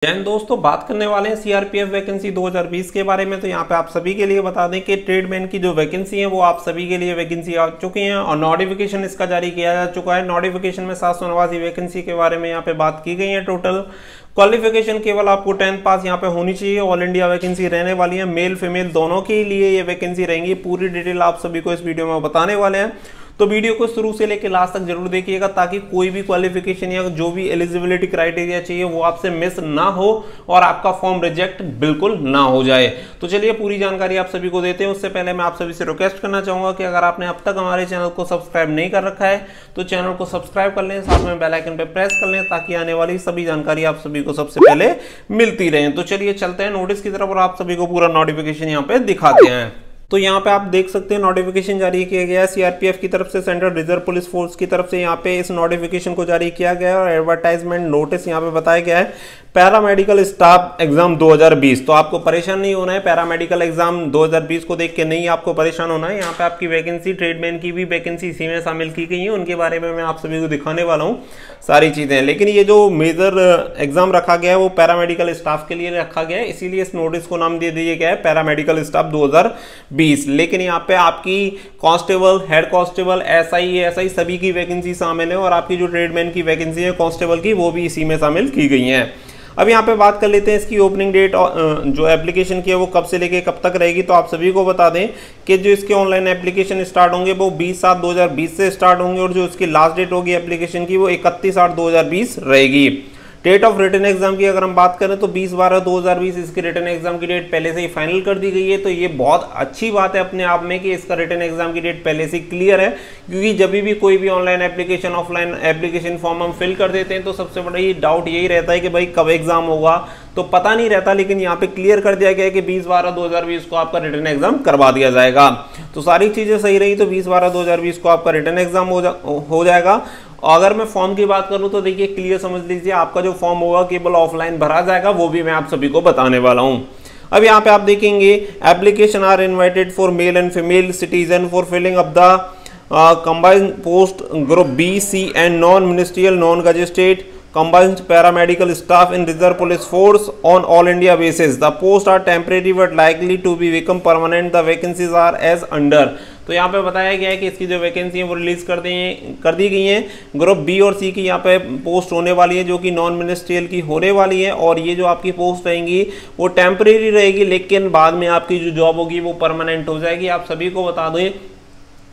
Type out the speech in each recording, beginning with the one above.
जैन दोस्तों बात करने वाले हैं सीआरपीएफ वैकेंसी 2020 के बारे में। तो यहाँ पे आप सभी के लिए बता दें कि ट्रेडमैन की जो वैकेंसी है वो आप सभी के लिए वैकेंसी आ चुकी है और नोटिफिकेशन इसका जारी किया जा चुका है। नोटिफिकेशन में 789 वैकेंसी के बारे में यहाँ पे बात की गई है। टोटल क्वालिफिकेशन केवल आपको 10th पास यहाँ पे होनी चाहिए। ऑल इंडिया वैकेंसी रहने वाली है, मेल फीमेल दोनों के लिए ये वैकेंसी रहेंगी। पूरी डिटेल आप सभी को इस वीडियो में बताने वाले हैं, तो वीडियो को शुरू से लेकर लास्ट तक जरूर देखिएगा ताकि कोई भी क्वालिफिकेशन या जो भी एलिजिबिलिटी क्राइटेरिया चाहिए वो आपसे मिस ना हो और आपका फॉर्म रिजेक्ट बिल्कुल ना हो जाए। तो चलिए पूरी जानकारी आप सभी को देते हैं। उससे पहले मैं आप सभी से रिक्वेस्ट करना चाहूंगा कि अगर आपने अब तक हमारे चैनल को सब्सक्राइब नहीं कर रखा है तो चैनल को सब्सक्राइब कर लें, साथ में बेल आइकन पर प्रेस कर लें ताकि आने वाली सभी जानकारी आप सभी को सबसे पहले मिलती रहे। तो चलिए चलते हैं नोटिस की तरफ और आप सभी को पूरा नोटिफिकेशन यहाँ पे दिखाते हैं। तो यहाँ पे आप देख सकते हैं नोटिफिकेशन जारी किया गया है सीआरपीएफ की तरफ से, सेंट्रल रिजर्व पुलिस फोर्स की तरफ से। यहाँ पे इस नोटिफिकेशन को जारी किया गया है और एडवर्टाइजमेंट नोटिस यहाँ पे बताया गया है पैरामेडिकल स्टाफ एग्जाम 2020। तो आपको परेशान नहीं होना है, पैरामेडिकल एग्जाम 2020 को देख के नहीं आपको परेशान होना है। यहाँ पे आपकी वैकेंसी, ट्रेडमैन की भी वैकेंसी इसी में शामिल की गई है, उनके बारे में मैं आप सभी को दिखाने वाला हूँ सारी चीजें। लेकिन ये जो मेजर एग्जाम रखा गया है वो पैरामेडिकल स्टाफ के लिए रखा गया है, इसीलिए इस नोटिस को नाम दे दिया गया है पैरामेडिकल स्टाफ 2020। लेकिन यहाँ पे आपकी कांस्टेबल, हेड कांस्टेबल, एसआई सभी की वैकेंसी शामिल है और आपकी जो ट्रेडमैन की वैकेंसी है कांस्टेबल की वो भी इसी में शामिल की गई है। अब यहाँ पे बात कर लेते हैं इसकी ओपनिंग डेट जो एप्लीकेशन की है वो कब से लेके कब तक रहेगी। तो आप सभी को बता दें कि जो इसके ऑनलाइन एप्लीकेशन स्टार्ट होंगे वो 20/7/2020 से स्टार्ट होंगे और जो इसकी लास्ट डेट होगी एप्लीकेशन की वो 31/8/2020 रहेगी। डेट ऑफ रिटन एग्जाम की अगर हम बात करें तो 20/12/2020 इसकी रिटन एग्जाम की डेट पहले से ही फाइनल कर दी गई है। तो ये बहुत अच्छी बात है अपने आप में कि इसका रिटन एग्जाम की डेट पहले से क्लियर है, क्योंकि जब भी कोई भी online application, offline application form हम फिल कर देते हैं तो सबसे बड़ा डाउट यही रहता है कि भाई कब एग्जाम होगा, तो पता नहीं रहता। लेकिन यहाँ पे क्लियर कर दिया गया है कि 20/12/2020 को आपका रिटन एग्जाम करवा दिया जाएगा। तो सारी चीजें सही रही तो 20/12/2020 को आपका रिटन एग्जाम हो जाएगा। अगर मैं फॉर्म की बात करूं तो देखिए क्लियर समझ लीजिए, आपका जो फॉर्म होगा केवल ऑफलाइन भरा जाएगा, वो भी मैं आप सभी को बताने वाला हूं। अब यहाँ पे आप देखेंगे application are invited for male and female citizen for filling up the combined post group B, C and non ministerial, non gazetted combined paramedical staff in reserve police force on all India basis. The posts are temporary but likely to be become permanent. The vacancies are as under. तो यहाँ पे बताया गया है कि इसकी जो vacancy है वो रिलीज कर दी गई है। ग्रुप बी और सी की यहाँ पे पोस्ट होने वाली है जो कि नॉन मिनिस्ट्रियल की होने वाली है और ये जो आपकी पोस्ट रहेंगी वो टेम्परेरी रहेगी, लेकिन बाद में आपकी जो जॉब होगी वो परमानेंट हो जाएगी। आप सभी को बता दें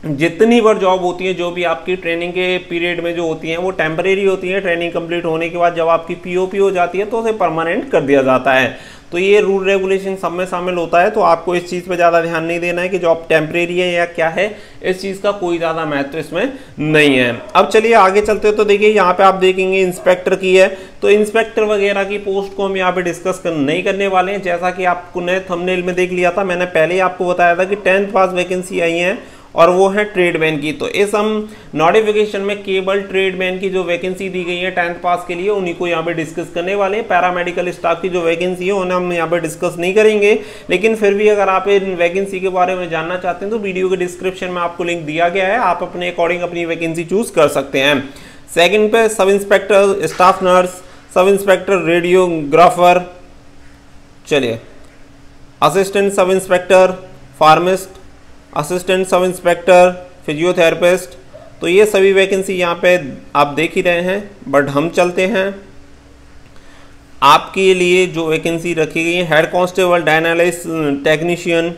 जितनी बार जॉब होती है, जो भी आपकी ट्रेनिंग के पीरियड में जो होती हैं वो टेम्परेरी होती है। ट्रेनिंग कंप्लीट होने के बाद जब आपकी पीओपी हो जाती है तो उसे परमानेंट कर दिया जाता है। तो ये रूल रेगुलेशन सब में शामिल होता है, तो आपको इस चीज़ पे ज़्यादा ध्यान नहीं देना है कि जॉब टेम्परेरी है या क्या है, इस चीज़ का कोई ज़्यादा महत्व इसमें नहीं है। अब चलिए आगे चलते हो तो देखिए यहाँ पे आप देखेंगे इंस्पेक्टर की है, तो इंस्पेक्टर वगैरह की पोस्ट को हम यहाँ पे डिस्कस नहीं करने वाले हैं। जैसा कि आपने थंबनेल में देख लिया था, मैंने पहले ही आपको बताया था कि 10th पास वैकेंसी आई है और वो है ट्रेडमैन की। तो इस हम नोटिफिकेशन में केवल ट्रेडमैन की जो वैकेंसी दी गई है 10th पास के लिए उन्हीं को यहाँ पे डिस्कस करने वाले हैं। पैरामेडिकल स्टाफ की जो वैकेंसी है उन्हें हम यहाँ पे डिस्कस नहीं करेंगे, लेकिन फिर भी अगर आप इन वैकेंसी के बारे में जानना चाहते हैं तो वीडियो के डिस्क्रिप्शन में आपको लिंक दिया गया है, आप अपने अकॉर्डिंग अपनी वैकेंसी चूज कर सकते हैं। सेकेंड पे sub inspector, staff nurse, sub inspector radiographer, चलिए assistant sub inspector, pharmacist, assistant sub inspector, physiotherapist, तो ये सभी वैकेंसी यहाँ पे आप देख ही रहे हैं। बट हम चलते हैं आपके लिए जो वैकेंसी रखी गई है हेड कांस्टेबल, डायनालिस्ट टेक्नीशियन,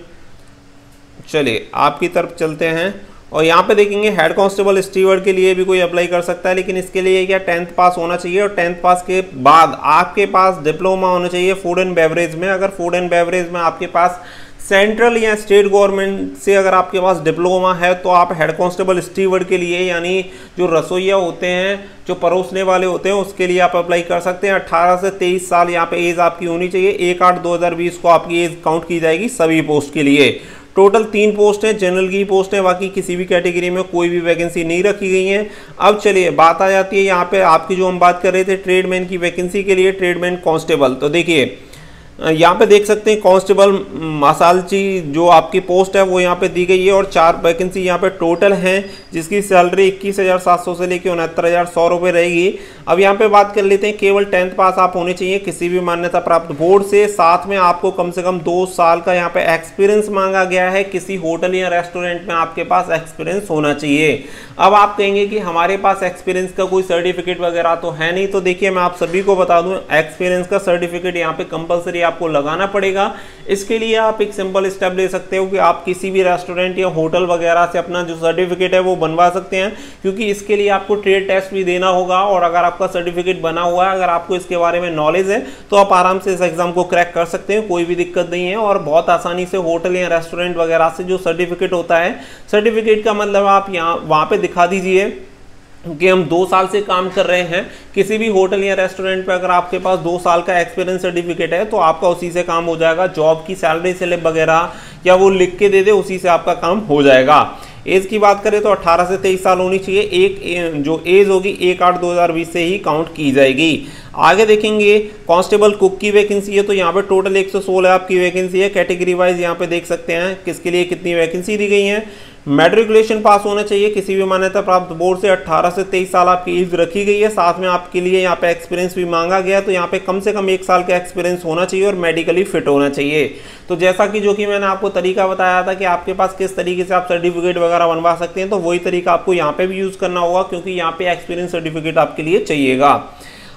चलिए आपकी तरफ चलते हैं और यहाँ पे देखेंगे हेड कांस्टेबल स्टीवर्ड के लिए भी कोई अप्लाई कर सकता है, लेकिन इसके लिए क्या 10th पास होना चाहिए और 10th पास के बाद आपके पास डिप्लोमा होना चाहिए फूड एंड बेवरेज में। अगर फूड एंड बेवरेज में आपके पास सेंट्रल या स्टेट गवर्नमेंट से अगर आपके पास डिप्लोमा है तो आप हेड कांस्टेबल स्टीवर्ड के लिए, यानी जो रसोइया होते हैं, जो परोसने वाले होते हैं, उसके लिए आप अप्लाई कर सकते हैं। 18 से 23 साल यहाँ पे एज आपकी होनी चाहिए। 1/8/2020 को आपकी एज काउंट की जाएगी सभी पोस्ट के लिए। टोटल 3 पोस्ट हैं, जनरल की पोस्ट है, बाकी किसी भी कैटेगरी में कोई भी वैकेंसी नहीं रखी गई है। अब चलिए बात आ जाती है यहाँ पे आपकी जो हम बात कर रहे थे ट्रेडमैन की वैकेंसी के लिए, ट्रेडमैन कांस्टेबल। तो देखिए यहाँ पे देख सकते हैं कांस्टेबल मसालची जो आपकी पोस्ट है वो यहाँ पे दी गई है और 4 वैकेंसी यहाँ पे टोटल हैं, जिसकी सैलरी 21,700 से लेकर 69,100 रुपये रहेगी। अब यहाँ पे बात कर लेते हैं, केवल 10th पास आप होने चाहिए किसी भी मान्यता प्राप्त बोर्ड से, साथ में आपको कम से कम 2 साल का यहाँ पे एक्सपीरियंस मांगा गया है, किसी होटल या रेस्टोरेंट में आपके पास एक्सपीरियंस होना चाहिए। अब आप कहेंगे कि हमारे पास एक्सपीरियंस का कोई सर्टिफिकेट वगैरह तो है नहीं, तो देखिए मैं आप सभी को बता दूं, एक्सपीरियंस का सर्टिफिकेट यहाँ पे कंपलसरी आपको लगाना पड़ेगा। इसके लिए आप एक सिंपल स्टेप ले सकते हो कि आप किसी भी रेस्टोरेंट या होटल वगैरह से अपना जो सर्टिफिकेट है वो बनवा सकते हैं, क्योंकि इसके लिए आपको ट्रेड टेस्ट भी देना होगा। और अगर आपका सर्टिफिकेट बना हुआ है, अगर आपको इसके बारे में नॉलेज है, तो आप आराम से इस एग्जाम को क्रैक कर सकते हैं, कोई भी दिक्कत नहीं है। और बहुत आसानी से होटल या रेस्टोरेंट वगैरह से जो सर्टिफिकेट होता है, सर्टिफिकेट का मतलब आप यहाँ वहाँ पे दिखा दीजिए कि हम 2 साल से काम कर रहे हैं। किसी भी होटल या रेस्टोरेंट पे अगर आपके पास 2 साल का एक्सपीरियंस सर्टिफिकेट है तो आपका उसी से काम हो जाएगा। जॉब की सैलरी स्लिप वगैरह या वो लिख के दे दे, उसी से आपका काम हो जाएगा। एज की बात करें तो 18 से 23 साल होनी चाहिए। एक जो एज होगी 1/8/2020 से ही काउंट की जाएगी। आगे देखेंगे कांस्टेबल कुक की वैकेंसी है, तो यहाँ पे टोटल 116 आपकी वैकेंसी है। कैटेगरी वाइज यहाँ पे देख सकते हैं किसके लिए कितनी वैकेंसी दी गई है। मैट्रिकुलेशन पास होना चाहिए किसी भी मान्यता प्राप्त बोर्ड से, 18 से 23 साल आपकी एज रखी गई है। साथ में आपके लिए यहाँ पे एक्सपीरियंस भी मांगा गया है, तो यहाँ पे कम से कम 1 साल का एक्सपीरियंस होना चाहिए और मेडिकली फिट होना चाहिए। तो जैसा कि जो कि मैंने आपको तरीका बताया था कि आपके पास किस तरीके से आप सर्टिफिकेट वगैरह बनवा सकते हैं, तो वही तरीका आपको यहाँ पे भी यूज करना होगा, क्योंकि यहाँ पे एक्सपीरियंस सर्टिफिकेट आपके लिए चाहिएगा।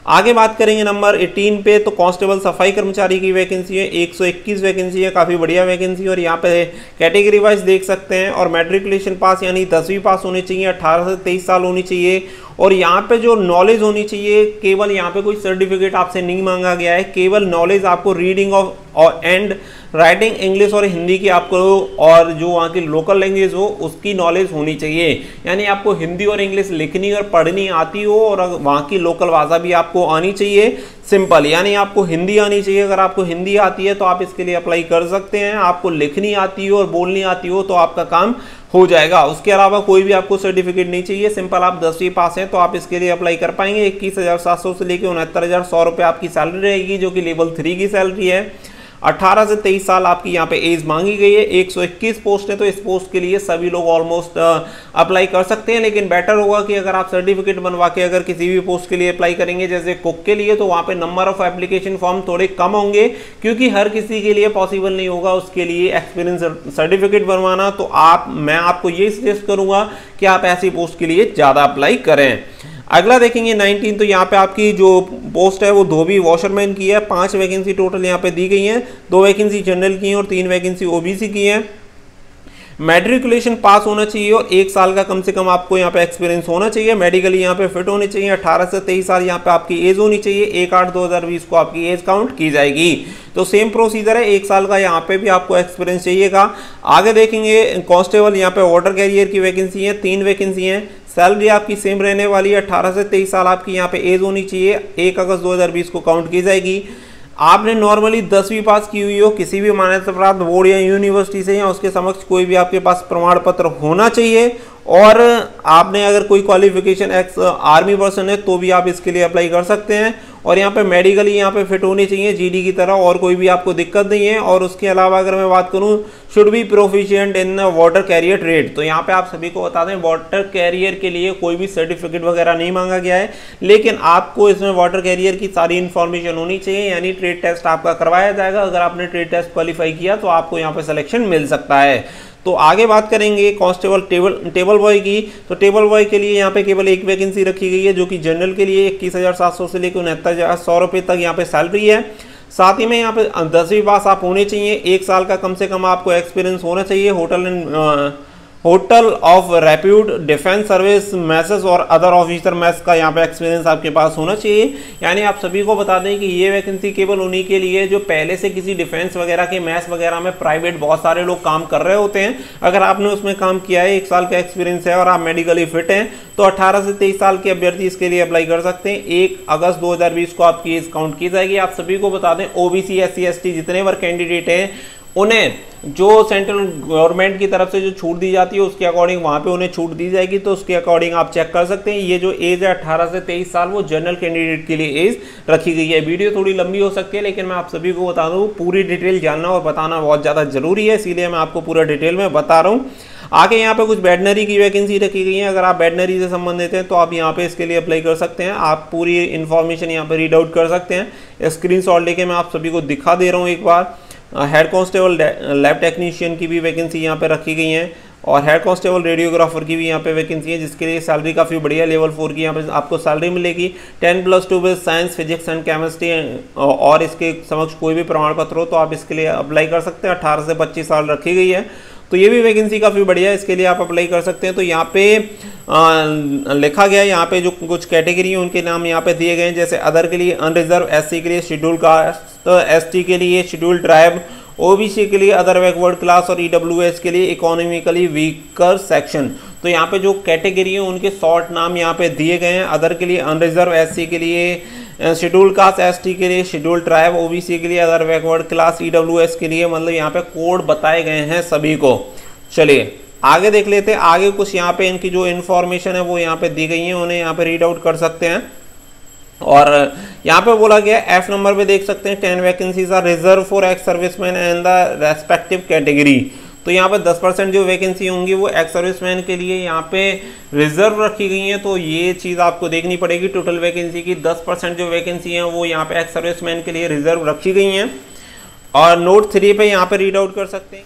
आगे बात करेंगे नंबर 18 पे, तो कांस्टेबल सफाई कर्मचारी की वैकेंसी है, 121 वैकेंसी है, काफ़ी बढ़िया वैकेंसी। और यहाँ पे कैटेगरी वाइज देख सकते हैं। और मैट्रिकुलेशन पास यानी 10वीं पास होनी चाहिए, 18 से 23 साल होनी चाहिए। और यहाँ पे जो नॉलेज होनी चाहिए, केवल यहाँ पे कोई सर्टिफिकेट आपसे नहीं मांगा गया है, केवल नॉलेज आपको reading of and writing English और हिंदी की आपको, और जो वहाँ की लोकल लैंग्वेज हो उसकी नॉलेज होनी चाहिए। यानी आपको हिंदी और इंग्लिश लिखनी और पढ़नी आती हो, और वहाँ की लोकल भाषा भी आपको आनी चाहिए। सिंपल, यानी आपको हिंदी आनी चाहिए। अगर आपको हिंदी आती है तो आप इसके लिए अप्लाई कर सकते हैं। आपको लिखनी आती हो और बोलनी आती हो तो आपका काम हो जाएगा। उसके अलावा कोई भी आपको सर्टिफिकेट नहीं चाहिए। सिंपल, आप 10वीं पास हैं तो आप इसके लिए अप्लाई कर पाएंगे। 21,700 से लेकर 69,100 रुपये आपकी सैलरी रहेगी, जो कि लेवल 3 की सैलरी है। 18 से 23 साल आपकी यहाँ पे एज मांगी गई है। 121 पोस्ट है, तो इस पोस्ट के लिए सभी लोग ऑलमोस्ट अप्लाई कर सकते हैं। लेकिन बेटर होगा कि अगर आप सर्टिफिकेट बनवा के अगर किसी भी पोस्ट के लिए अप्लाई करेंगे, जैसे कुक के लिए, तो वहाँ पे नंबर ऑफ एप्लीकेशन फॉर्म थोड़े कम होंगे, क्योंकि हर किसी के लिए पॉसिबल नहीं होगा उसके लिए एक्सपीरियंस सर्टिफिकेट बनवाना। तो मैं आपको ये सजेस्ट करूंगा कि आप ऐसी पोस्ट के लिए ज़्यादा अप्लाई करें। अगला देखेंगे 19, तो यहाँ पे आपकी जो पोस्ट है वो धोबी वॉशरमैन की है। 5 वैकेंसी टोटल यहाँ पे दी गई हैं। 2 वैकेंसी जनरल की हैं और 3 वैकेंसी ओबीसी की हैं। मैट्रिकुलेशन पास होना चाहिए और 1 साल का कम से कम आपको यहाँ पे एक्सपीरियंस होना चाहिए। मेडिकली यहाँ पे फिट होने चाहिए। 18 से 23 साल यहाँ पे आपकी एज होनी चाहिए। 1/8/2020 को आपकी एज काउंट की जाएगी। तो सेम प्रोसीजर है, 1 साल का यहाँ पे भी आपको एक्सपीरियंस चाहिएगा। आगे देखेंगे कांस्टेबल, यहाँ पे वाटर कैरियर की वैकेंसी है, 3 वैकेंसी हैं। सैलरी आपकी सेम रहने वाली है। 18 से 23 साल आपकी यहाँ पे एज होनी चाहिए। 1 अगस्त 2020 को काउंट की जाएगी। आपने नॉर्मली 10वीं पास की हुई हो किसी भी मान्यता प्राप्त बोर्ड या यूनिवर्सिटी से, या उसके समक्ष कोई भी आपके पास प्रमाण पत्र होना चाहिए। और आपने अगर कोई क्वालिफिकेशन एक्स आर्मी पर्सन है तो भी आप इसके लिए अप्लाई कर सकते हैं। और यहाँ पे मेडिकली यहाँ पे फिट होनी चाहिए जीडी की तरह, और कोई भी आपको दिक्कत नहीं है। और उसके अलावा अगर मैं बात करूँ, should be proficient in water career trade, तो यहाँ पे आप सभी को बता दें वाटर कैरियर के लिए कोई भी सर्टिफिकेट वगैरह नहीं मांगा गया है, लेकिन आपको इसमें वाटर कैरियर की सारी इन्फॉर्मेशन होनी चाहिए। यानी ट्रेड टेस्ट आपका करवाया जाएगा। अगर आपने ट्रेड टेस्ट क्वालिफाई किया तो आपको यहाँ पे सिलेक्शन मिल सकता है। तो आगे बात करेंगे कांस्टेबल टेबल बॉय की। तो टेबल बॉय के लिए यहाँ पे केवल 1 वैकेंसी रखी गई है, जो कि जनरल के लिए 21,700 से लेकर 69,100 रुपये तक यहाँ पे सैलरी है। साथ ही में यहाँ पे 10वीं पास आप होने चाहिए। 1 साल का कम से कम आपको एक्सपीरियंस होना चाहिए। Hotel of repute defence service messes और अदर ऑफिसर मैस का यहाँ पे एक्सपीरियंस आपके पास होना चाहिए। यानी आप सभी को बता दें कि ये वैकेंसी केवल उन्हीं के लिए जो पहले से किसी डिफेंस वगैरह के मैस वगैरह में प्राइवेट बहुत सारे लोग काम कर रहे होते हैं। अगर आपने उसमें काम किया है, 1 साल का एक्सपीरियंस है और आप मेडिकली फिट हैं, तो 18 से 23 साल के अभ्यर्थी इसके लिए अप्लाई कर सकते हैं। 1 अगस्त 2020 को आपकी एज काउंट की जाएगी। आप सभी को बता दें ओबीसी SC ST जितने बार कैंडिडेट हैं, उन्हें जो सेंट्रल गवर्नमेंट की तरफ से जो छूट दी जाती है उसके अकॉर्डिंग वहाँ पे उन्हें छूट दी जाएगी। तो उसके अकॉर्डिंग आप चेक कर सकते हैं। ये जो एज है 18 से 23 साल, वो जनरल कैंडिडेट के लिए एज रखी गई है। वीडियो थोड़ी लंबी हो सकती है, लेकिन मैं आप सभी को बता दूँ, पूरी डिटेल जानना और बताना बहुत ज़्यादा जरूरी है, इसीलिए मैं आपको पूरा डिटेल में बता रहा हूँ। आगे यहाँ पे कुछ वेटनरी की वैकेंसी रखी गई है। अगर आप वेटनरी से संबंधित हैं तो आप यहाँ पे इसके लिए अप्लाई कर सकते हैं। आप पूरी इन्फॉर्मेशन यहाँ पे रीड आउट कर सकते हैं। स्क्रीनशॉट लेके मैं आप सभी को दिखा दे रहा हूँ एक बार। हेड कांस्टेबल लैब टेक्नीशियन की भी वैकेंसी यहाँ पे रखी गई है और हेड कांस्टेबल रेडियोग्राफर की भी यहाँ पे वैकेंसी है, जिसके लिए सैलरी काफ़ी बढ़िया लेवल 4 की यहाँ पे आपको सैलरी मिलेगी। 10+2 with science, physics and chemistry और इसके समक्ष कोई भी प्रमाण पत्र हो तो आप इसके लिए अप्लाई कर सकते हैं। 18 से 25 साल रखी गई है, तो ये भी वैकेंसी काफ़ी बढ़िया है, इसके लिए आप अप्लाई कर सकते हैं। तो यहाँ पे लिखा गया है, यहाँ पे जो कुछ कैटेगरी है उनके नाम यहाँ पे दिए गए हैं, जैसे अदर के लिए अनरिजर्व, एससी के लिए शेड्यूल कास्ट, एसटी के लिए शेड्यूल ट्राइब, ओबीसी के लिए अदर बैकवर्ड क्लास और ईडब्ल्यूएस के लिए इकोनॉमिकली वीकर सेक्शन। तो यहाँ पे जो कैटेगरी है उनके शॉर्ट नाम यहाँ पे दिए गए हैं। अदर के लिए अनरिजर्व, एससी के लिए शेड्यूल कास्ट, एसटी के लिए शेड्यूल ट्राइब, ओबीसी के लिए अदर बैकवर्ड क्लास, ईडब्ल्यूएस के लिए मतलब यहाँ पे कोड बताए गए हैं सभी को। चलिए आगे देख लेते हैं। आगे कुछ यहाँ पे इनकी जो इन्फॉर्मेशन है वो यहाँ पे दी गई है, उन्हें यहाँ पे रीड आउट कर सकते हैं। और यहाँ पे बोला गया एफ नंबर पे देख सकते हैं 10 vacancies are reserve for ex serviceman and the respective category. तो यहाँ पे 10% जो वैकेंसी होंगी वो एक्स सर्विसमैन के लिए यहाँ पे रिजर्व रखी गई है। तो ये चीज़ आपको देखनी पड़ेगी। टोटल वैकेंसी की 10% जो वैकेंसी है वो यहाँ पे एक्स सर्विसमैन के लिए रिजर्व रखी गई हैं। और नोट 3 पे यहाँ पे रीड आउट कर सकते हैं।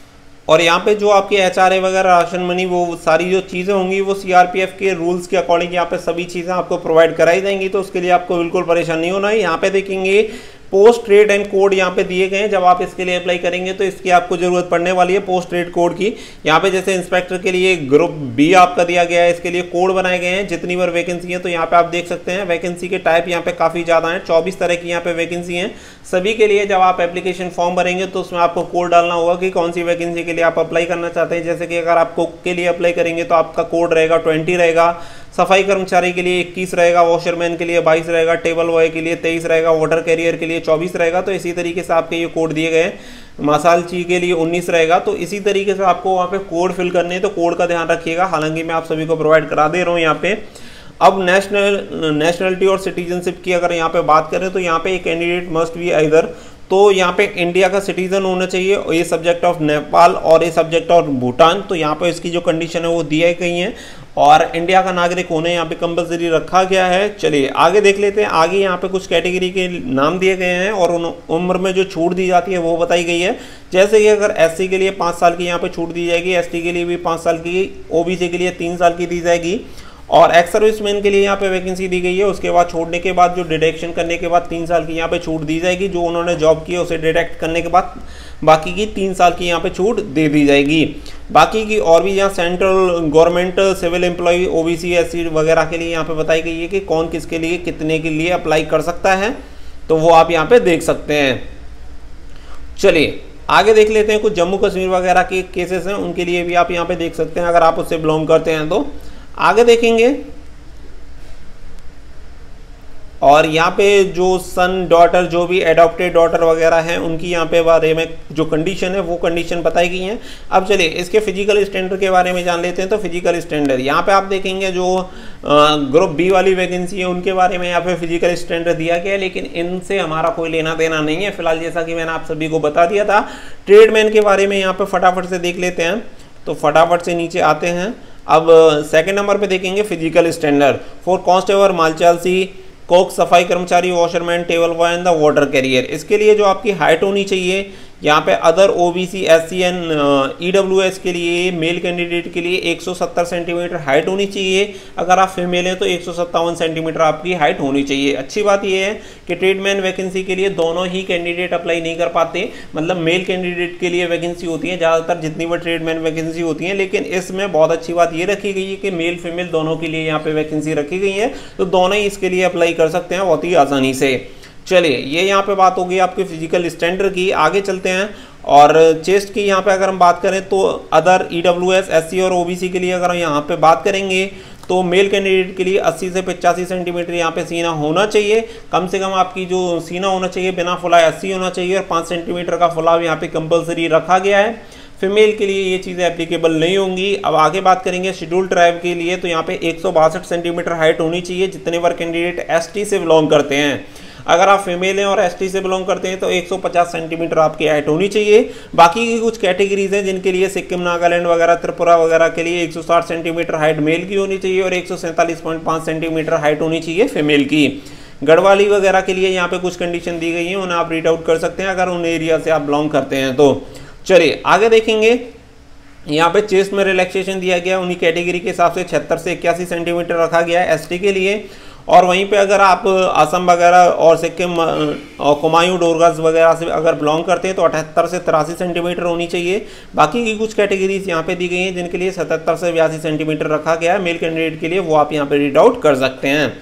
और यहाँ पे जो आपके एचआरए वगैरह, राशन मनी, वो सारी जो चीज़ें होंगी वो सीआरपीएफ के रूल्स के अकॉर्डिंग यहाँ पे सभी चीज़ें आपको प्रोवाइड कराई जाएंगी। तो उसके लिए आपको बिल्कुल परेशान नहीं होना है। यहाँ पे देखेंगे पोस्ट रेट एंड कोड यहाँ पे दिए गए हैं। जब आप इसके लिए अप्लाई करेंगे तो इसकी आपको जरूरत पड़ने वाली है पोस्ट रेट कोड की। यहाँ पे jैसे इंस्पेक्टर के लिए ग्रुप बी आपका दिया गया है, इसके लिए कोड बनाए गए हैं जितनी बार वैकेंसी है। तो यहाँ पे आप देख सकते हैं वैकेंसी के टाइप यहाँ पे काफ़ी ज़्यादा हैं, 24 तरह की यहाँ पे वैकेंसी हैं सभी के लिए। जब आप एप्लीकेशन फॉर्म भरेंगे तो उसमें आपको कोड डालना होगा कि कौन सी वैकेंसी के लिए आप अप्लाई करना चाहते हैं। जैसे कि अगर आप कुक के लिए अप्लाई करेंगे तो आपका कोड रहेगा 20 रहेगा, सफाई कर्मचारी के लिए 21 रहेगा, वॉशरमैन के लिए 22 रहेगा, टेबल बॉय के लिए 23 रहेगा, वाटर कैरियर के लिए 24 रहेगा। तो इसी तरीके से आपके ये कोड दिए गए। मसालची के लिए 19 रहेगा। तो इसी तरीके से आपको वहाँ पे कोड फिल करने हैं, तो कोड का ध्यान रखिएगा। हालांकि मैं आप सभी को प्रोवाइड करा दे रहा हूँ यहाँ पे। अब नेशनलिटी और सिटीजनशिप की अगर यहाँ पे बात करें तो यहाँ पे एक कैंडिडेट मस्ट बी आइदर, तो यहाँ पे इंडिया का सिटीजन होना चाहिए और ये सब्जेक्ट ऑफ नेपाल और ये सब्जेक्ट ऑफ भूटान। तो यहाँ पे इसकी जो कंडीशन है वो दी गई हैं और इंडिया का नागरिक होने यहाँ पे कंपलसरी रखा गया है। चलिए आगे देख लेते हैं। आगे यहाँ पे कुछ कैटेगरी के नाम दिए गए हैं और उन उम्र में जो छूट दी जाती है वो बताई गई है। जैसे कि अगर एससी के लिए 5 साल की यहाँ पे छूट दी जाएगी, एसटी के लिए भी 5 साल की, ओबीसी के लिए 3 साल की दी जाएगी और एक्स सर्विसमैन के लिए यहाँ पे वैकेंसी दी गई है। उसके बाद छोड़ने के बाद जो डिडक्शन करने के बाद 3 साल की यहाँ पे छूट दी जाएगी। जो उन्होंने जॉब की है उसे डिडक्ट करने के बाद बाकी की 3 साल की यहाँ पे छूट दे दी जाएगी। बाकी की और भी यहाँ central government civil employ, OBC, SC वगैरह के लिए यहाँ पे बताई गई है कि कौन किसके लिए कितने के लिए अप्लाई कर सकता है। तो वो आप यहाँ पे देख सकते हैं। चलिए आगे देख लेते हैं। कुछ जम्मू कश्मीर वगैरह के केसेस हैं, उनके लिए भी आप यहाँ पे देख सकते हैं अगर आप उससे बिलोंग करते हैं तो। आगे देखेंगे और यहाँ पे जो सन, डॉटर, जो भी एडॉप्टेड डॉटर वगैरह हैं उनकी यहाँ पे बारे में जो कंडीशन है वो कंडीशन बताई गई हैं। अब चलिए इसके फिजिकल स्टैंडर्ड के बारे में जान लेते हैं। तो फिजिकल स्टैंडर्ड यहाँ पे आप देखेंगे जो ग्रुप बी वाली वैकेंसी है उनके बारे में यहाँ पे फिजिकल स्टैंडर्ड दिया गया है, लेकिन इनसे हमारा कोई लेना देना नहीं है फिलहाल, जैसा कि मैंने आप सभी को बता दिया था। ट्रेडमैन के बारे में यहाँ पे फटाफट से देख लेते हैं। तो फटाफट से नीचे आते हैं। अब सेकंड नंबर पे देखेंगे फिजिकल स्टैंडर्ड फॉर कांस्टेबल, मालचालसी, कोक, सफाई कर्मचारी, washerman, table boy and the water carrier. इसके लिए जो आपकी हाइट होनी चाहिए यहाँ पे other OBC, SC and EWS के लिए मेल कैंडिडेट के लिए 170 सेंटीमीटर हाइट होनी चाहिए। अगर आप फीमेल हैं तो 157 सेंटीमीटर आपकी हाइट होनी चाहिए। अच्छी बात यह है कि ट्रेडमैन वैकेंसी के लिए दोनों ही कैंडिडेट अप्लाई नहीं कर पाते, मतलब मेल कैंडिडेट के लिए वैकेंसी होती है ज़्यादातर जितनी भी ट्रेडमैन वैकेंसी होती है, लेकिन इसमें बहुत अच्छी बात ये रखी गई है कि मेल फीमेल दोनों के लिए यहाँ पे वैकेंसी रखी गई है। तो दोनों ही इसके लिए अप्लाई कर सकते हैं बहुत ही आसानी से। चलिए ये यहाँ पे बात होगी आपके फिजिकल स्टैंडर्ड की। आगे चलते हैं और चेस्ट की यहाँ पे अगर हम बात करें तो अदर ईडब्ल्यूएस, एससी और ओबीसी के लिए अगर हम यहाँ पे बात करेंगे तो मेल कैंडिडेट के लिए 80 से 85 सेंटीमीटर यहाँ पे सीना होना चाहिए। कम से कम आपकी जो सीना होना चाहिए बिना फुलाए 80 होना चाहिए और 5 सेंटीमीटर का फुलाव यहाँ पे कंपलसरी रखा गया है। फीमेल के लिए ये चीज़ें एप्लीकेबल नहीं होंगी। अब आगे बात करेंगे शेड्यूल ट्राइब के लिए, तो यहाँ पे 162 सेंटीमीटर हाइट होनी चाहिए जितने बार कैंडिडेट एसटी से बिलोंग करते हैं। अगर आप फीमेल हैं और एसटी से बिलोंग करते हैं तो 150 सेंटीमीटर आपकी हाइट होनी चाहिए। बाकी की कुछ कैटेगरीज हैं जिनके लिए सिक्किम, नागालैंड वगैरह, त्रिपुरा वगैरह के लिए 160 सेंटीमीटर हाइट मेल की होनी चाहिए और 147.5 सेंटीमीटर हाइट होनी चाहिए फीमेल की। गढ़वाली वगैरह के लिए यहाँ पे कुछ कंडीशन दी गई है, उन्हें आप रीड आउट कर सकते हैं अगर उन एरिया से आप बिलोंग करते हैं तो। चलिए आगे देखेंगे, यहाँ पे चेस्ट में रिलैक्सेशन दिया गया, उन्हीं कैटेगरी के हिसाब से 76 से 81 सेंटीमीटर रखा गया है एसटी के लिए। और वहीं पे अगर आप असम वगैरह और सिक्किम और कुमायूं डोरगस वगैरह से अगर बिलोंग करते हैं तो 78 से 83 सेंटीमीटर होनी चाहिए। बाकी की कुछ कैटेगरीज यहाँ पे दी गई हैं जिनके लिए 77 से 82 सेंटीमीटर रखा गया है मेल कैंडिडेट के लिए, वो आप यहाँ पे रीड आउट कर सकते हैं।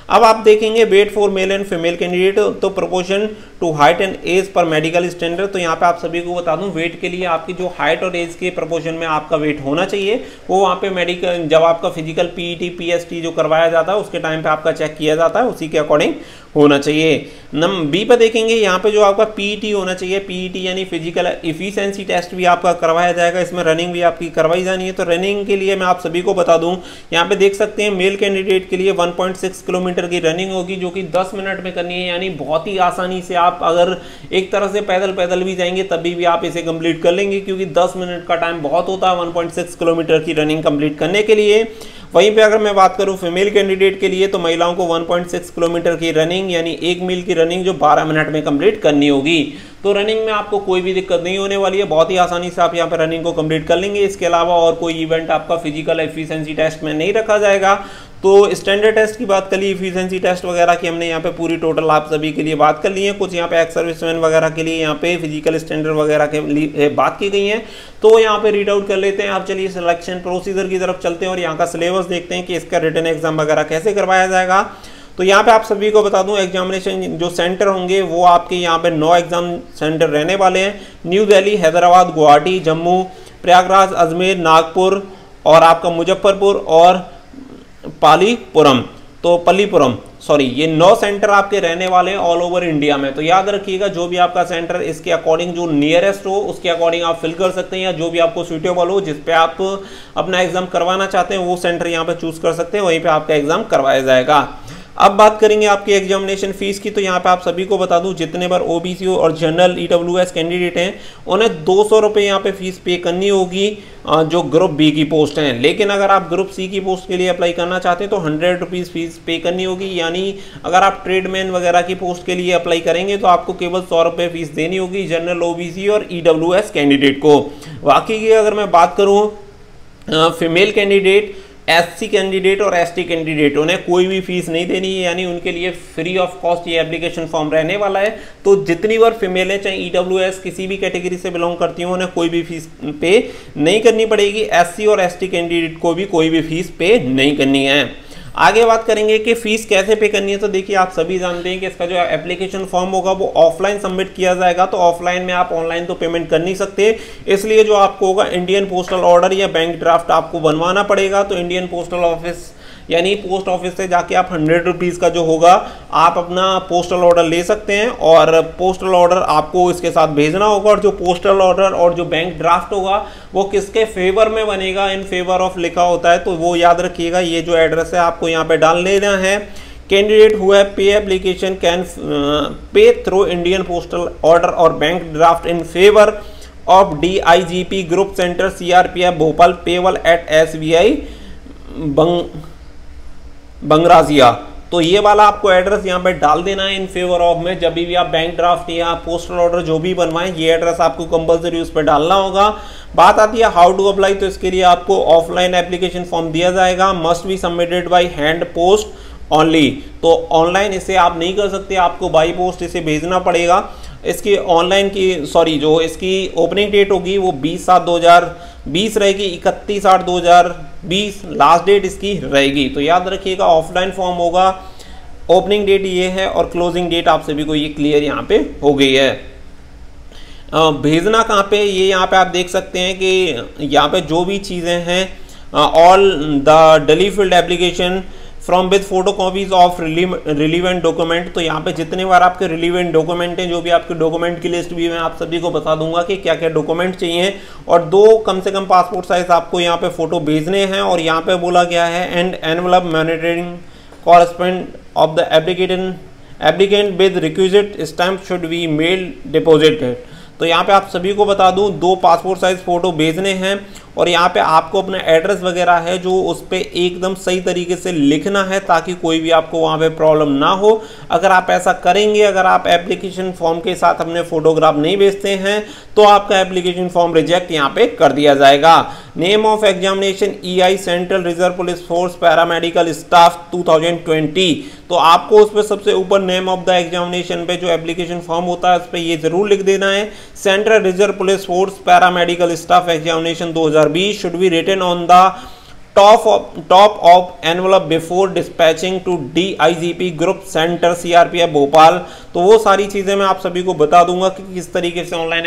अब आप देखेंगे weight for male and female candidate, तो proportion to height and age पर मेडिकल स्टैंडर्ड। तो यहाँ पे आप सभी को बता दूं वेट के लिए आपकी जो हाइट और एज के प्रोपोर्शन में आपका वेट होना चाहिए वो वहाँ पे मेडिकल जब आपका फिजिकल पीईटी पीएसटी जो करवाया जाता है उसके टाइम पे आपका चेक किया जाता है, उसी के अकॉर्डिंग होना चाहिए। बी पर देखेंगे यहाँ पे जो आपका पीईटी होना चाहिए, पीईटी यानी फिजिकल इफिशिएंसी टेस्ट भी आपका करवाया जाएगा, इसमें रनिंग भी आपकी करवाई जानी है। तो रनिंग के लिए मैं आप सभी को बता दूं यहाँ पे देख सकते हैं मेल कैंडिडेट के लिए 1.6 किलोमीटर की रनिंग होगी जो कि 10 मिनट में करनी है, यानी बहुत ही आसानी से आप अगर एक तरह से पैदल भी जाएंगे तभी भी आप इसे कंप्लीट कर लेंगे क्योंकि 10 मिनट का टाइम बहुत होता है 1.6 किलोमीटर की रनिंग कंप्लीट करने के लिए। वहीं पे अगर मैं बात करूं फीमेल कैंडिडेट के लिए तो महिलाओं को 1.6 किलोमीटर की रनिंग यानी 1 मील की रनिंग जो 12 मिनट में कंप्लीट करनी होगी। तो रनिंग में आपको कोई भी दिक्कत नहीं होने वाली है, बहुत ही आसानी से आप यहाँ पे रनिंग को कंप्लीट कर लेंगे। इसके अलावा और कोई इवेंट आपका फिजिकल एफिशिएंसी टेस्ट में नहीं रखा जाएगा। तो स्टैंडर्ड टेस्ट की बात कर ली, एफिशिएंसी टेस्ट वगैरह की हमने यहाँ पे पूरी टोटल आप सभी के लिए बात कर ली है। कुछ यहाँ पे एक्स सर्विसमैन वगैरह के लिए यहाँ पे फिजिकल स्टैंडर्ड वगैरह के लिए बात की गई है, तो यहाँ पे रीड आउट कर लेते हैं आप। चलिए सिलेक्शन प्रोसीजर की तरफ चलते हैं और यहाँ का सिलेबस देखते हैं कि इसका रिटन एग्जाम वगैरह कैसे करवाया जाएगा। तो यहाँ पे आप सभी को बता दूं एग्जामिनेशन जो सेंटर होंगे वो आपके यहाँ पे 9 एग्जाम सेंटर रहने वाले हैं। न्यू दिल्ली, हैदराबाद, गुवाहाटी, जम्मू, प्रयागराज, अजमेर, नागपुर और आपका मुजफ्फरपुर और पल्लीपुरम सॉरी, ये 9 सेंटर आपके रहने वाले हैं ऑल ओवर इंडिया में। तो याद रखिएगा जो भी आपका सेंटर इसके अकॉर्डिंग जो नियरेस्ट हो उसके अकॉर्डिंग आप फिल कर सकते हैं, या जो भी आपको सुटेबल हो जिस पे आप अपना एग्जाम करवाना चाहते हैं वो सेंटर यहाँ पे चूज कर सकते हैं, वहीं पे आपका एग्जाम करवाया जाएगा। अब बात करेंगे आपकी एग्जामिनेशन फीस की, तो यहाँ पे आप सभी को बता दूं जितने बार ओबीसी और जनरल ईडब्ल्यूएस कैंडिडेट हैं उन्हें 200 रुपये यहाँ पे फीस पे करनी होगी जो ग्रुप बी की पोस्ट हैं। लेकिन अगर आप ग्रुप सी की पोस्ट के लिए अप्लाई करना चाहते हैं तो 100 रुपीज़ फीस पे करनी होगी, यानी अगर आप ट्रेडमैन वगैरह की पोस्ट के लिए अप्लाई करेंगे तो आपको केवल 100 रुपये फीस देनी होगी जनरल, ओबीसी और ईडब्ल्यूएस कैंडिडेट को। बाकी की अगर मैं बात करूँ फीमेल कैंडिडेट, एससी कैंडिडेट और एसटी कैंडिडेट उन्हें कोई भी फीस नहीं देनी है, यानी उनके लिए फ्री ऑफ कॉस्ट ये एप्लीकेशन फॉर्म रहने वाला है। तो जितनी बार फीमेल है चाहे ईडब्ल्यूएस किसी भी कैटेगरी से बिलोंग करती हो उन्हें कोई भी फीस पे नहीं करनी पड़ेगी। एससी और एसटी कैंडिडेट को भी कोई भी फीस पे नहीं करनी है। आगे बात करेंगे कि फीस कैसे पे करनी है, तो देखिए आप सभी जानते हैं कि इसका जो एप्लीकेशन फॉर्म होगा वो ऑफलाइन सबमिट किया जाएगा। तो ऑफलाइन में आप ऑनलाइन तो पेमेंट कर नहीं सकते, इसलिए जो आपको होगा इंडियन पोस्टल ऑर्डर या बैंक ड्राफ्ट आपको बनवाना पड़ेगा। तो इंडियन पोस्टल ऑफिस यानी पोस्ट ऑफिस से जाके आप 100 रुपीज़ का जो होगा आप अपना पोस्टल ऑर्डर ले सकते हैं और पोस्टल ऑर्डर आपको इसके साथ भेजना होगा। और जो पोस्टल ऑर्डर और जो बैंक ड्राफ्ट होगा वो किसके फेवर में बनेगा, इन फेवर ऑफ लिखा होता है, तो वो याद रखिएगा। ये जो एड्रेस है आपको यहाँ पे डाल लेना है। Candidate who have pay application can pay through Indian postal order और bank draft in favour of DIGP group centre CRPF Bhopal payable at SBI बंगराजिया। तो ये वाला आपको एड्रेस यहाँ पे डाल देना है इन फेवर ऑफ में। जब भी आप बैंक ड्राफ्ट या पोस्टल ऑर्डर जो भी बनवाएं ये एड्रेस आपको कंपलसरी उस पर डालना होगा। बात आती है हाउ टू अप्लाई, तो इसके लिए आपको ऑफलाइन एप्लीकेशन फॉर्म दिया जाएगा। Must be submitted by hand post only, तो ऑनलाइन इसे आप नहीं कर सकते, आपको बाई पोस्ट इसे भेजना पड़ेगा। इसकी ऑनलाइन की जो इसकी ओपनिंग डेट होगी वो 20/7/2020 रहेगी, 31/8/2020 लास्ट डेट इसकी रहेगी। तो याद रखिएगा ऑफलाइन फॉर्म होगा, ओपनिंग डेट ये है और क्लोजिंग डेट आप सभी को ये क्लियर यहाँ पे हो गई है। भेजना कहाँ पे, ये यहाँ पे आप देख सकते हैं कि यहाँ पे जो भी चीज़ें हैं all the daily field application from with photo copies of relevant document. तो यहाँ पे जितने बार आपके रिलीवेंट डॉक्यूमेंट हैं, जो भी आपके डॉक्यूमेंट की लिस्ट भी मैं आप सभी को बता दूंगा कि क्या क्या डॉक्यूमेंट चाहिए, और 2 कम से कम पासपोर्ट साइज आपको यहाँ पे फोटो भेजने हैं। और यहाँ पे बोला गया है and envelope monitoring correspond of the applicant with requisite stamp should be mail deposited. तो यहाँ पे आप सभी को बता दूं 2 पासपोर्ट साइज फ़ोटो भेजने हैं और यहाँ पे आपको अपना एड्रेस वगैरह है जो उस पर एकदम सही तरीके से लिखना है ताकि कोई भी आपको वहाँ पे प्रॉब्लम ना हो। अगर आप ऐसा करेंगे, अगर आप एप्लीकेशन फॉर्म के साथ अपने फोटोग्राफ नहीं भेजते हैं तो आपका एप्लीकेशन फॉर्म रिजेक्ट यहाँ पे कर दिया जाएगा। Name of examination EI central reserve police force paramedical staff 2020। तो आपको उस पर सबसे ऊपर नेम ऑफ द एग्जामिनेशन पे जो एप्लीकेशन फॉर्म होता है उस पर ये जरूर लिख देना है, central reserve police force paramedical staff examination 2020 should be written on the top of envelope before dispatching to DIGP Group Center CRPF Bhopal. तो वो सारी चीज़ें मैं आप सभी को बता दूंगा कि किस तरीके से ऑफलाइन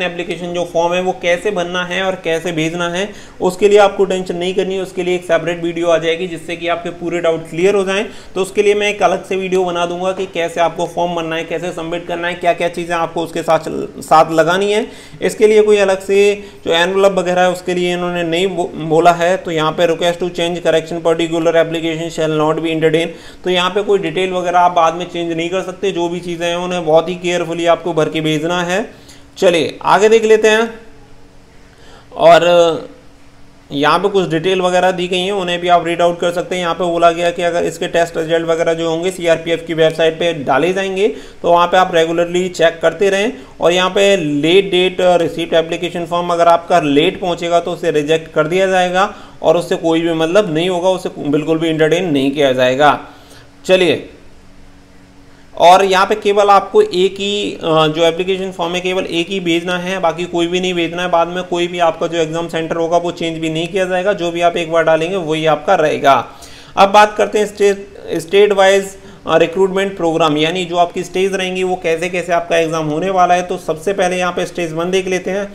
एप्लीकेशन जो फॉर्म है वो कैसे भरना है और कैसे भेजना है। उसके लिए आपको टेंशन नहीं करनी है, उसके लिए एक सेपरेट वीडियो आ जाएगी जिससे कि आपके पूरे डाउट क्लियर हो जाएं। तो उसके लिए मैं एक अलग से वीडियो बना दूंगा कि कैसे आपको फॉर्म भरना है, कैसे सबमिट करना है, क्या क्या चीज़ें आपको उसके साथ लगानी है। इसके लिए कोई अलग से जो एनवलप वगैरह है उसके लिए इन्होंने नहीं बोला है। तो यहाँ पे request to change correction particular application shall not be entertain. तो यहाँ पे कोई डिटेल वगैरह आप बाद में चेंज नहीं कर सकते, जो भी चीज़ें हैं उन्हें बहुत ही केयरफुली आपको भर के भेजना है। चलिए आगे देख लेते हैं। और यहाँ पे कुछ डिटेल वगैरह दी गई हैं, उन्हें भी आप रीड आउट कर सकते हैं। यहाँ पे बोला गया कि अगर इसके टेस्ट रिजल्ट वगैरह जो होंगे CRPF की वेबसाइट पे डाले जाएंगे तो वहाँ पे आप रेगुलरली चेक करते रहें। और यहाँ पे late date receipt application form अगर आपका लेट पहुँचेगा तो उसे रिजेक्ट कर दिया जाएगा और उससे कोई भी मतलब नहीं होगा, उसे बिल्कुल भी इंटरटेन नहीं किया जाएगा। चलिए, और यहाँ पे केवल आपको एक ही जो एप्लीकेशन फॉर्म है केवल एक ही भेजना है, बाकी कोई भी नहीं भेजना है। बाद में कोई भी आपका जो एग्जाम सेंटर होगा वो चेंज भी नहीं किया जाएगा, जो भी आप एक बार डालेंगे वही आपका रहेगा। अब बात करते हैं स्टेट वाइज रिक्रूटमेंट प्रोग्राम, यानी जो आपकी स्टेज रहेंगी वो कैसे कैसे आपका एग्जाम होने वाला है। तो सबसे पहले यहाँ पे स्टेज 1 देख लेते हैं।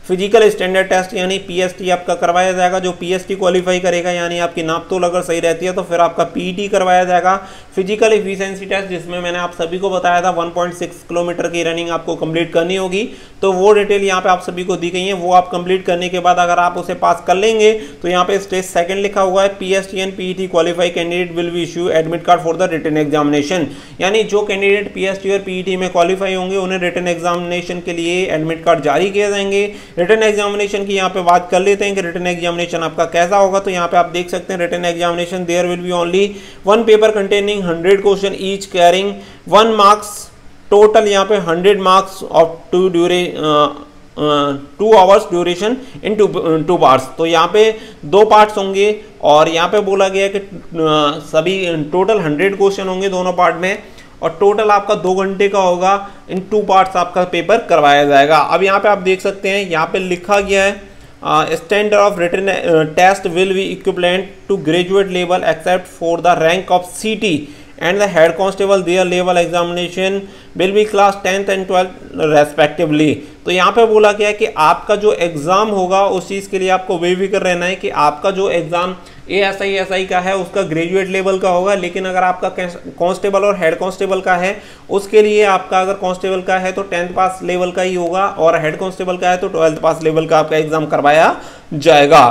फिजिकल स्टैंडर्ड टेस्ट यानी PST आपका करवाया जाएगा। जो PST क्वालिफाई करेगा यानी आपकी नाप तोल अगर सही रहती है तो फिर आपका PET करवाया जाएगा। फिजिकल एफिशिएंसी टेस्ट जिसमें मैंने आप सभी को बताया था 1.6 किलोमीटर की रनिंग आपको कंप्लीट करनी होगी। तो वो डिटेल यहाँ पे आप सभी को दी गई है। वो आप कंप्लीट करने के बाद अगर आप उसे पास कर लेंगे तो यहाँ पे स्टेज 2 लिखा हुआ है PST and PET qualify candidate will be issue admit card for the written examination. यानी जो कैंडिडेट PST और PET में क्वालिफाई होंगे उन्हें रिटन एग्जामिनेशन के लिए एडमिट कार्ड जारी किए जाएंगे। रिटन एग्जामिनेशन की यहाँ पे बात कर लेते हैं कि रिटन एग्जामिनेशन आपका कैसा होगा। तो यहाँ पे आप देख सकते हैं written examination there will be only 1 paper containing 100 question each carrying 1 marks total. यहाँ पे 100 marks of 2 hours duration in 2 parts. तो यहाँ पे 2 पार्ट्स होंगे और यहाँ पे बोला गया कि सभी टोटल 100 क्वेश्चन होंगे दोनों पार्ट में और टोटल आपका 2 घंटे का होगा। इन 2 पार्ट्स आपका पेपर करवाया जाएगा। अब यहाँ पे आप देख सकते हैं यहाँ पे लिखा गया है standard of written test will be equivalent to graduate level except for the rank of CT and the head constable their level examination will be class 10th and 12th respectively। तो यहाँ पे बोला गया है कि आपका जो एग्ज़ाम होगा उस चीज़ के लिए आपको बेफिक्र रहना है कि आपका जो एग्ज़ाम ASI का है उसका ग्रेजुएट लेवल का होगा। लेकिन अगर आपका कांस्टेबल और हेड कांस्टेबल का है उसके लिए आपका अगर कांस्टेबल का है तो 10th पास लेवल का ही होगा और हेड कांस्टेबल का है तो 12th पास लेवल का आपका एग्ज़ाम करवाया जाएगा।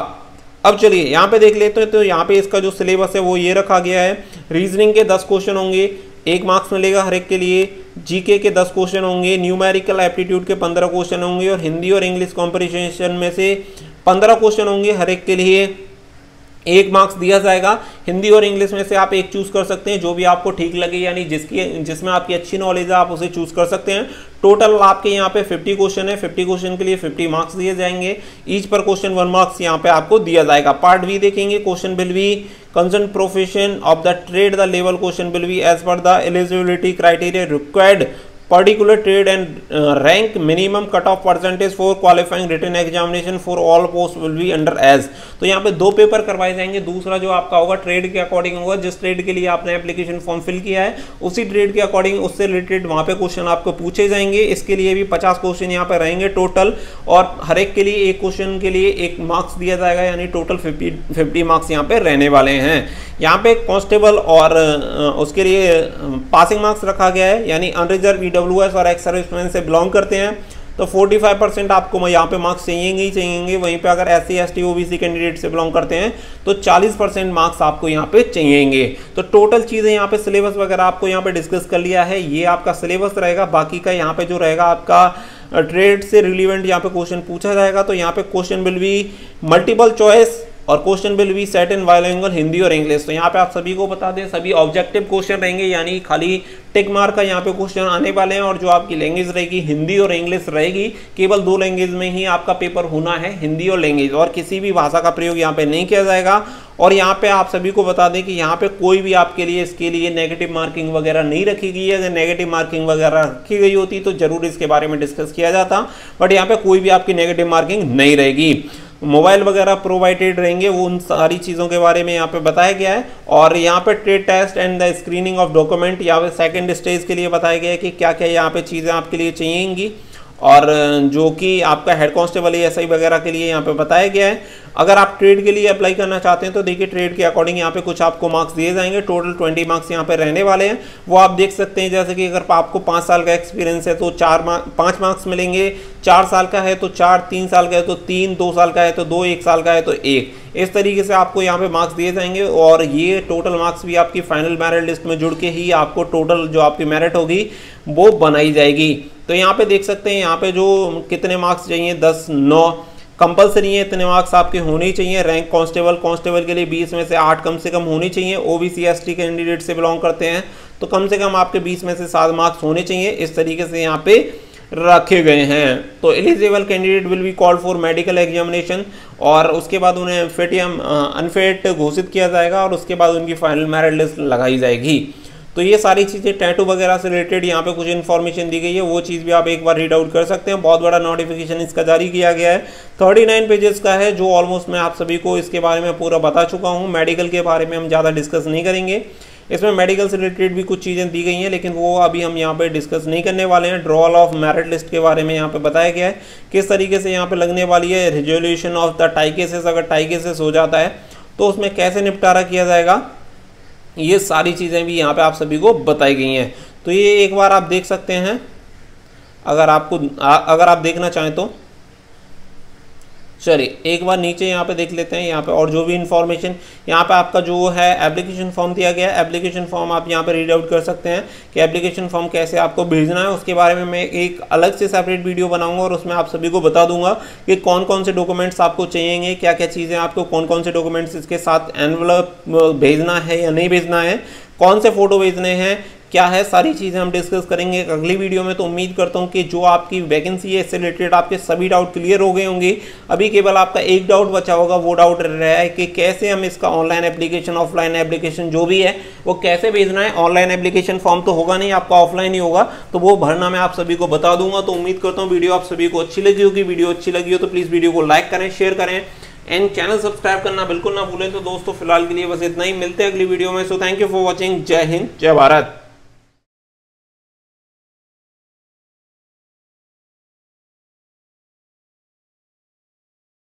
अब चलिए यहाँ पे देख लेते हैं। तो यहाँ पे इसका जो सिलेबस है वो ये रखा गया है। रीजनिंग के 10 क्वेश्चन होंगे, 1 मार्क्स मिलेगा हर एक के लिए। जीके के 10 क्वेश्चन होंगे, न्यूमेरिकल एप्टीट्यूड के 15 क्वेश्चन होंगे और हिंदी और इंग्लिश कॉम्प्रिहेंशन में से 15 क्वेश्चन होंगे हर एक के लिए। 1 मार्क्स दिया जाएगा। हिंदी और इंग्लिश में से आप एक चूज कर सकते हैं जो भी आपको ठीक लगे, यानी जिसमें आपकी अच्छी नॉलेज है आप उसे चूज कर सकते हैं। टोटल आपके यहाँ पे 50 क्वेश्चन है। 50 क्वेश्चन के लिए 50 मार्क्स दिए जाएंगे। ईच पर क्वेश्चन 1 मार्क्स यहाँ पे आपको दिया जाएगा। पार्ट बी देखेंगे। Question will be concern profession of the trade the level question will be as per the eligibility criteria required particular trade and rank minimum cutoff percentage for qualifying written examination for all posts will be under as। तो यहाँ पे 2 paper करवाए जाएंगे। दूसरा जो आपका होगा trade के अकॉर्डिंग होगा। जिस ट्रेड के लिए आपने एप्लीकेशन फॉर्म फिल किया है उसी ट्रेड के अकॉर्डिंग उससे रिलेटेड वहाँ पे क्वेश्चन आपको पूछे जाएंगे। इसके लिए भी 50 क्वेश्चन यहाँ पे रहेंगे टोटल और हर एक के लिए एक क्वेश्चन के लिए 1 मार्क्स दिया जाएगा, यानी टोटल 50 मार्क्स यहाँ पे रहने वाले हैं। यहाँ पे कांस्टेबल और उसके लिए पासिंग मार्क्स रखा गया है, यानी अनरिजर्व EWS और एक्स सर्विसमैन से बिलोंग करते हैं तो 45% आपको यहाँ पे मार्क्स चाहिए ही चाहिए। वहीं पे अगर SC ST OBC कैंडिडेट से बिलोंग करते हैं तो 40% मार्क्स आपको यहाँ पे चाहिए। तो टोटल चीज़ें यहाँ पे सिलेबस वगैरह आपको यहाँ पे डिस्कस कर लिया है। ये आपका सिलेबस रहेगा। बाकी का यहाँ पे जो रहेगा आपका ट्रेड से रिलेवेंट यहाँ पे क्वेश्चन पूछा जाएगा। तो यहाँ पे question will be multiple choice और question will be set in bilingual Hindi और इंग्लिश। तो यहाँ पे आप सभी को बता दें सभी ऑब्जेक्टिव क्वेश्चन रहेंगे, यानी खाली टिक मार्क का यहाँ पे क्वेश्चन आने वाले हैं। और जो आपकी लैंग्वेज रहेगी हिंदी और इंग्लिश रहेगी। केवल 2 लैंग्वेज में ही आपका पेपर होना है, हिंदी और लैंग्वेज, और किसी भी भाषा का प्रयोग यहाँ पे नहीं किया जाएगा। और यहाँ पे आप सभी को बता दें कि यहाँ पे कोई भी आपके लिए इसके लिए नेगेटिव मार्किंग वगैरह नहीं रखी गई है। अगर नेगेटिव मार्किंग वगैरह रखी गई होती तो जरूर इसके बारे में डिस्कस किया जाता, बट यहाँ पे कोई भी आपकी नेगेटिव मार्किंग नहीं रहेगी। मोबाइल वगैरह प्रोवाइडेड रहेंगे, वो उन सारी चीज़ों के बारे में यहाँ पे बताया गया है। और यहाँ पे trade test and the screening of document यहाँ पे सेकंड स्टेज के लिए बताया गया है कि क्या क्या यहाँ पे चीज़ें आपके लिए चाहिएंगी, और जो कि आपका हेड कांस्टेबल SI वगैरह के लिए यहाँ पे बताया गया है। अगर आप ट्रेड के लिए अप्लाई करना चाहते हैं तो देखिए ट्रेड के अकॉर्डिंग यहाँ पे कुछ आपको मार्क्स दिए जाएंगे। टोटल 20 मार्क्स यहाँ पे रहने वाले हैं, वो आप देख सकते हैं। जैसे कि अगर आपको 5 साल का एक्सपीरियंस है तो 5 मार्क्स मिलेंगे, 4 साल का है तो 4, 3 साल का है तो 3, 2 साल का है तो 2, 1 साल का है तो 1। इस तरीके से आपको यहाँ पे मार्क्स दिए जाएंगे। और ये टोटल मार्क्स भी आपकी फाइनल मेरिट लिस्ट में जुड़ के ही आपको टोटल जो आपकी मेरिट होगी वो बनाई जाएगी। तो यहाँ पे देख सकते हैं यहाँ पे जो कितने मार्क्स चाहिए, 10, 9 कंपलसरी है, इतने मार्क्स आपके होने ही चाहिए। रैंक कांस्टेबल के लिए 20 में से 8 कम से कम होनी चाहिए। OBC ST कैंडिडेट से बिलोंग करते हैं तो कम से कम आपके 20 में से 7 मार्क्स होने चाहिए। इस तरीके से यहाँ पे रखे गए हैं। तो eligible candidate will be called for medical examination, और उसके बाद उन्हें फिट या अनफिट घोषित किया जाएगा, और उसके बाद उनकी फाइनल मेरिट लिस्ट लगाई जाएगी। तो ये सारी चीज़ें टैटू वगैरह से रिलेटेड यहाँ पे कुछ इन्फॉर्मेशन दी गई है, वो चीज़ भी आप एक बार रीड आउट कर सकते हैं। बहुत बड़ा नोटिफिकेशन इसका जारी किया गया है, 39 पेजेस का है, जो ऑलमोस्ट मैं आप सभी को इसके बारे में पूरा बता चुका हूँ। मेडिकल के बारे में हम ज़्यादा डिस्कस नहीं करेंगे, इसमें मेडिकल से रिलेटेड भी कुछ चीज़ें दी गई हैं, लेकिन वो अभी हम यहाँ पे डिस्कस नहीं करने वाले हैं। ड्रॉल ऑफ मेरिट लिस्ट के बारे में यहाँ पे बताया गया है किस तरीके से यहाँ पे लगने वाली है। Resolution of the tie cases, अगर टाई केसेस हो जाता है तो उसमें कैसे निपटारा किया जाएगा, ये सारी चीज़ें भी यहाँ पे आप सभी को बताई गई हैं। तो ये एक बार आप देख सकते हैं, अगर आप देखना चाहें तो। चलिए एक बार नीचे यहाँ पे देख लेते हैं यहाँ पे, और जो भी इंफॉर्मेशन यहाँ पे आपका जो है एप्लीकेशन फॉर्म दिया गया है। एप्लीकेशन फॉर्म आप यहाँ पे रीड आउट कर सकते हैं कि एप्लीकेशन फॉर्म कैसे आपको भेजना है। उसके बारे में मैं एक अलग से सेपरेट वीडियो बनाऊंगा, और उसमें आप सभी को बता दूंगा कि कौन कौन से डॉक्यूमेंट्स आपको चाहिए, क्या क्या चीज़ें आपको, कौन कौन से डॉक्यूमेंट्स इसके साथ एनवलप भेजना है या नहीं भेजना है, कौन से फोटो भेजने हैं, क्या है, सारी चीज़ें हम डिस्कस करेंगे अगली वीडियो में। तो उम्मीद करता हूं कि जो आपकी वैकेंसी है इससे रिलेटेड आपके सभी डाउट क्लियर हो गए होंगे। अभी केवल आपका एक डाउट बचा होगा, वो डाउट रहा है कि कैसे हम इसका ऑनलाइन एप्लीकेशन, ऑफलाइन एप्लीकेशन जो भी है वो कैसे भेजना है। ऑनलाइन एप्लीकेशन फॉर्म तो होगा नहीं, आपका ऑफलाइन ही होगा, तो वो भरना मैं आप सभी को बता दूंगा। तो उम्मीद करता हूँ वीडियो आप सभी को अच्छी लगी होगी। वीडियो अच्छी लगी हो तो प्लीज़ वीडियो को लाइक करें, शेयर करें एंड चैनल सब्सक्राइब करना बिल्कुल ना भूलें। तो दोस्तों फिलहाल के लिए बस इतना ही, मिलते हैं अगली वीडियो में। So thank you for watching. जय हिंद, जय भारत।